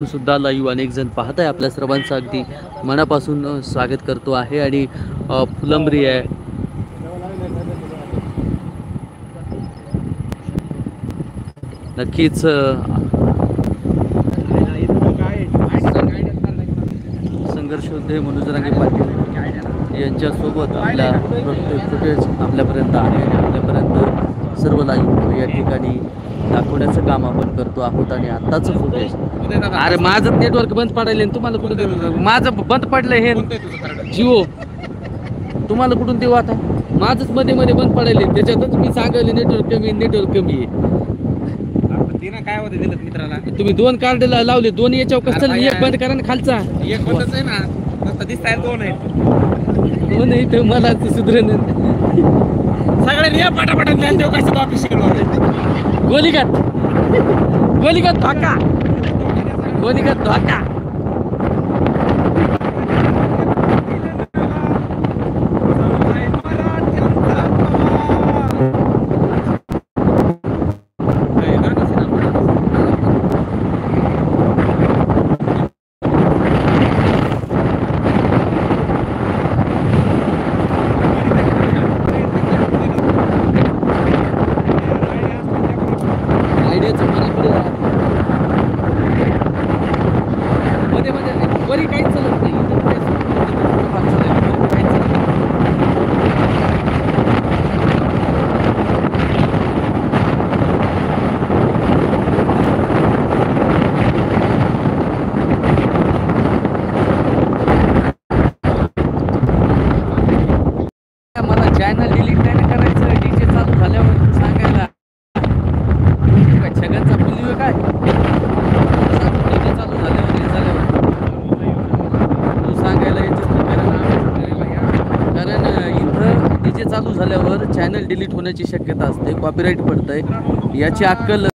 सुद्धा लाईव्ह अनेक जण पाहत आहे. आपल्या सर्वांचं अगदी मनापासून स्वागत करतो आहे. आणि फुलंब्री आहे, नक्कीच संघर्ष योद्धे मनोज रांगे पाटील यांच्यासोबत आपल्या प्रत्येक फुटेज आपल्यापर्यंत आहे आणि आपल्यापर्यंत सर्व लाईव्ह या ठिकाणी दाखवण्याचं काम आपण करतो आहोत. आणि आत्ताचं फुटेज, अरे माझं नेटवर्क बंद पडायला तुम्हाला कुठं, माझं बंद पडलं हे जिओ, तुम्हाला कुठून देऊ आता? माझंच मध्ये मध्ये बंद पडायले, त्याच्यातच मी सांगायला नेटवर्क कमी आहे. काय होते दिलं मित्राला? तुम्ही दोन कार्ड लावले, दोन याच्यावर कसं एक बंद करा ना खालचा. एक बंदच आहे ना, नुसतं दिसताय दोन आहेत. दोन आहे तर मला सुधरण सगळ्यांनी या पटापटात ज्ञान देऊ कसं ऑफिशियल गोलीगत धोका, गोलीगत धोका. मध्ये मध्ये वरी काहीच चालत नाही. मला चॅनल डिलीट नाही करायचं, डीजे चालू झाल्यावर सांगायला. छगनचा बुली काय डीजे चालू झाल्यावर तू सांगायला यायचं. कारण इथं डीजे चालू झाल्यावर चॅनल डिलीट होण्याची शक्यता असते, कॉपीराईट पडतंय, याची अक्कल